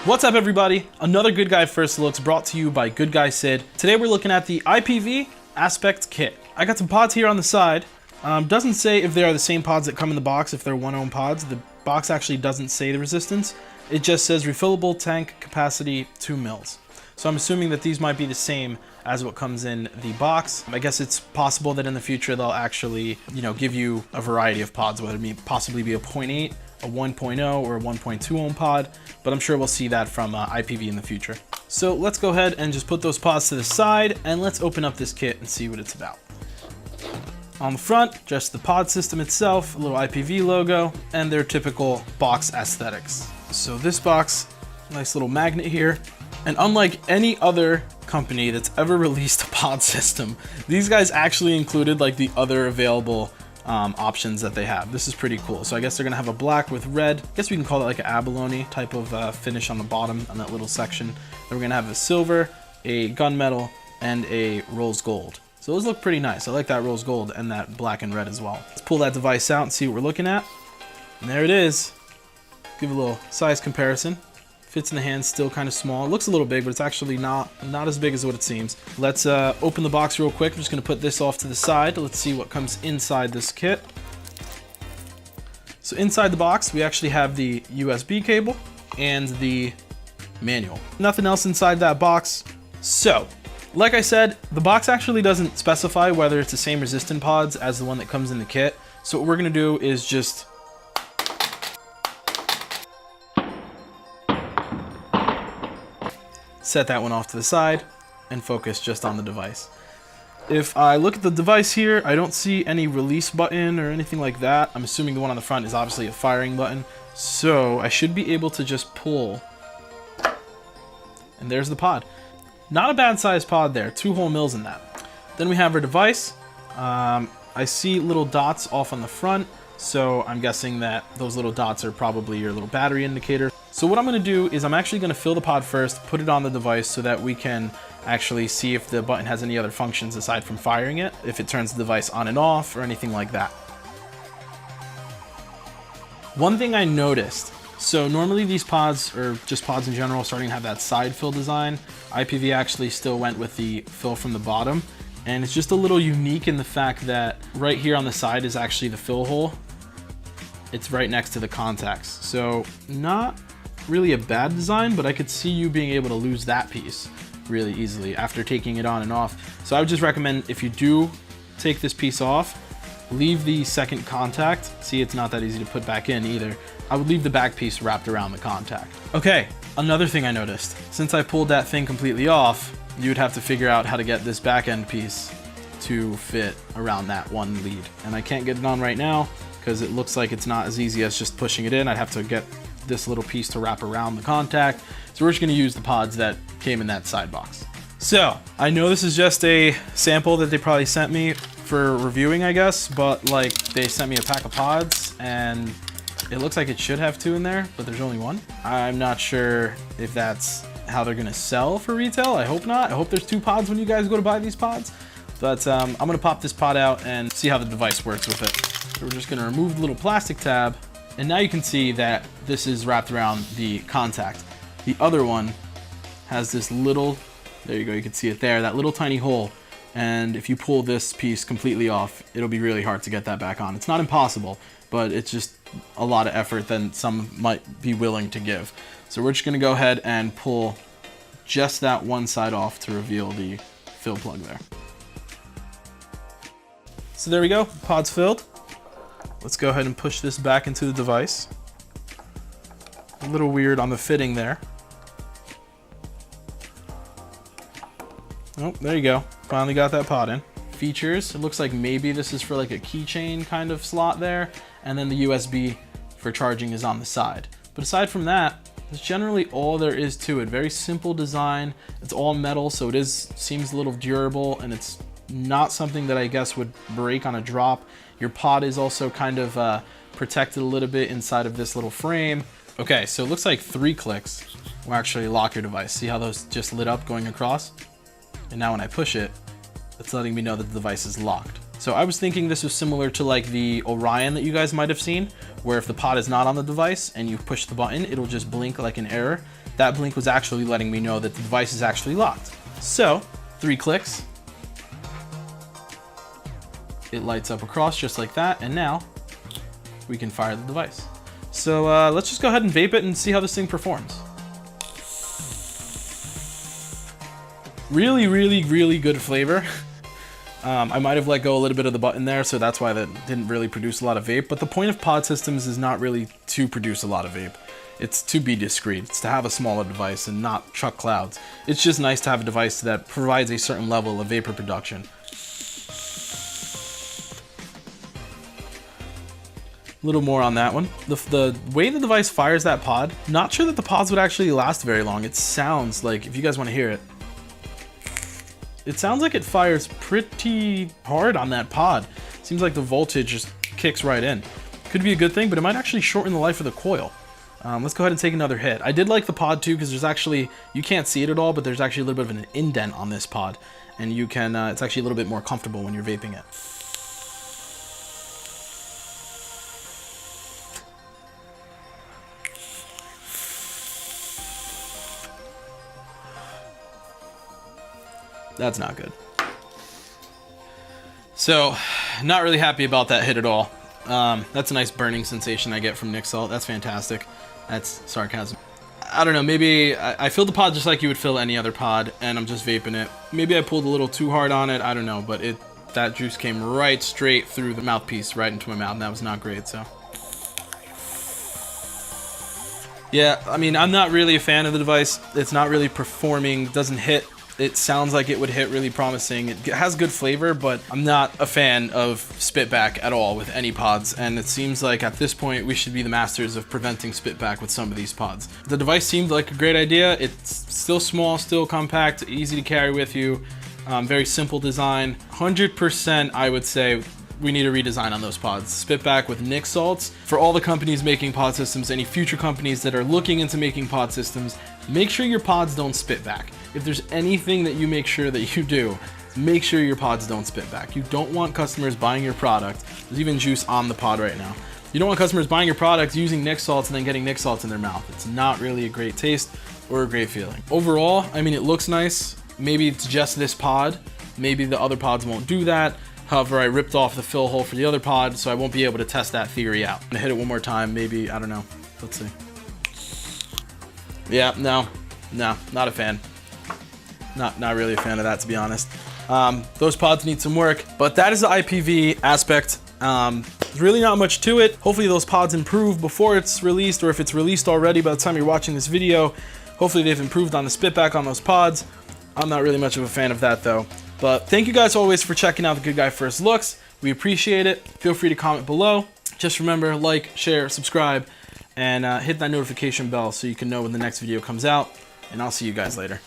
What's up everybody? Another Good Guy First Looks brought to you by Good Guy Sid. Today we're looking at the IPV Aspect Kit. I got some pods here on the side. Doesn't say if they are the same pods that come in the box, if they're 1 ohm pods. The box actually doesn't say the resistance. It just says refillable tank capacity 2 mils. So I'm assuming that these might be the same as what comes in the box. I guess it's possible that in the future they'll actually, give you a variety of pods, whether it possibly be a 0.8, a 1.0, or a 1.2 ohm pod, but I'm sure we'll see that from IPV in the future. So let's go ahead and just put those pods to the side, and let's open up this kit and see what it's about. On the front, just the pod system itself, a little IPV logo, and their typical box aesthetics. So this box, nice little magnet here. And unlike any other company that's ever released a pod system, these guys actually included like the other available options that they have. This is pretty cool. So I guess they're gonna have a black with red. I guess we can call it like an abalone type of finish on the bottom on that little section. Then we're gonna have a silver, a gunmetal, and a rose gold. So those look pretty nice. I like that rose gold and that black and red as well. Let's pull that device out and see what we're looking at. And there it is. Give a little size comparison. Fits in the hand, still kind of small. It looks a little big, but it's actually not as big as what it seems. Let's open the box real quick. I'm just gonna put this off to the side. Let's see what comes inside this kit. So inside the box, we actually have the USB cable and the manual. Nothing else inside that box. So, like I said, the box actually doesn't specify whether it's the same resistant pods as the one that comes in the kit. So what we're gonna do is just set that one off to the side and focus just on the device. If I look at the device here, I don't see any release button or anything like that. I'm assuming the one on the front is obviously a firing button. So I should be able to just pull, and there's the pod. Not a bad sized pod there, 2 whole mils in that. Then we have our device. I see little dots off on the front, so I'm guessing that those little dots are probably your little battery indicator. So what I'm gonna do is I'm actually gonna fill the pod first, put it on the device so that we can actually see if the button has any other functions aside from firing it, if it turns the device on and off or anything like that. One thing I noticed, so normally these pods, or just pods in general, starting to have that side fill design. IPV actually still went with the fill from the bottom, and it's just a little unique in the fact that right here on the side is actually the fill hole. It's right next to the contacts. So not really a bad design, but I could see you being able to lose that piece really easily after taking it on and off. So I would just recommend, if you do take this piece off, leave the second contact. See, it's not that easy to put back in either. I would leave the back piece wrapped around the contact. Okay, another thing I noticed. Since I pulled that thing completely off, you would have to figure out how to get this back end piece to fit around that one lead. And I can't get it on right now because it looks like it's not as easy as just pushing it in. I'd have to get this little piece to wrap around the contact. So we're just gonna use the pods that came in that side box. So I know this is just a sample that they probably sent me for reviewing, I guess, but like they sent me a pack of pods and it looks like it should have 2 in there, but there's only 1. I'm not sure if that's how they're gonna sell for retail. I hope not. I hope there's 2 pods when you guys go to buy these pods. But I'm gonna pop this pod out and see how the device works with it. So we're just gonna remove the little plastic tab. And now you can see that this is wrapped around the contact. The other one has this little, there you go, you can see it there, that little tiny hole. And if you pull this piece completely off, it'll be really hard to get that back on. It's not impossible, but it's just a lot of effort than some might be willing to give. So we're just gonna go ahead and pull just that one side off to reveal the fill plug there. So there we go, pod's filled. Let's go ahead and push this back into the device. A little weird on the fitting there. Oh, there you go. Finally got that pod in. Features, it looks like maybe this is for like a keychain kind of slot there. And then the USB for charging is on the side. But aside from that, that's generally all there is to it. Very simple design. It's all metal, so it seems a little durable, and it's not something that I guess would break on a drop. Your pod is also kind of protected a little bit inside of this little frame. Okay, so it looks like 3 clicks will actually lock your device. See how those just lit up going across? And now when I push it, it's letting me know that the device is locked. So I was thinking this was similar to like the Orion that you guys might have seen, where if the pod is not on the device and you push the button, it'll just blink like an error. that blink was actually letting me know that the device is actually locked. So 3 clicks, it lights up across just like that, and now we can fire the device. So let's just go ahead and vape it and see how this thing performs. Really, really, really good flavor. I might have let go a little bit of the button there, so that's why that didn't really produce a lot of vape. But the point of pod systems is not really to produce a lot of vape. It's to be discreet. It's to have a smaller device and not chuck clouds. It's just nice to have a device that provides a certain level of vapor production. A little more on that one. The way the device fires that pod, not sure that the pods would actually last very long. It sounds like, if you guys want to hear it, it sounds like it fires pretty hard on that pod. Seems like the voltage just kicks right in. Could be a good thing, but it might actually shorten the life of the coil. Let's go ahead and take another hit. I did like the pod too, because there's actually, you can't see it at all, but there's actually a little bit of an indent on this pod. And you can, it's actually a little bit more comfortable when you're vaping it. That's not good. So, not really happy about that hit at all. That's a nice burning sensation I get from Nic Salt. That's fantastic. That's sarcasm. I don't know, maybe I filled the pod just like you would fill any other pod, and I'm just vaping it. Maybe I pulled a little too hard on it, I don't know, but that juice came right straight through the mouthpiece, right into my mouth, and that was not great, so. Yeah, I mean, I'm not really a fan of the device. It's not really performing, doesn't hit. It sounds like it would hit really promising. It has good flavor, but I'm not a fan of spitback at all with any pods, and it seems like at this point we should be the masters of preventing spitback with some of these pods. The device seemed like a great idea. It's still small, still compact, easy to carry with you, very simple design. 100% I would say we need a redesign on those pods. Spitback with Nic Salts. For all the companies making pod systems, any future companies that are looking into making pod systems, make sure your pods don't spit back. If there's anything that you make sure that you do, make sure your pods don't spit back. You don't want customers buying your product. There's even juice on the pod right now. You don't want customers buying your product, using Nic Salts, and then getting Nic Salts in their mouth. It's not really a great taste or a great feeling. Overall, I mean, it looks nice. Maybe it's just this pod. Maybe the other pods won't do that. However, I ripped off the fill hole for the other pod, so I won't be able to test that theory out. I'm gonna hit it one more time, maybe, I don't know. Let's see. Yeah, no, not a fan. Not really a fan of that, to be honest. Those pods need some work, but that is the IPV Aspect. There's really not much to it. Hopefully those pods improve before it's released, or if it's released already by the time you're watching this video, hopefully they've improved on the spitback on those pods. I'm not really much of a fan of that though. But thank you guys always for checking out the Good Guy First Looks. We appreciate it. Feel free to comment below. Just remember, like, share, subscribe, and hit that notification bell so you can know when the next video comes out. And I'll see you guys later.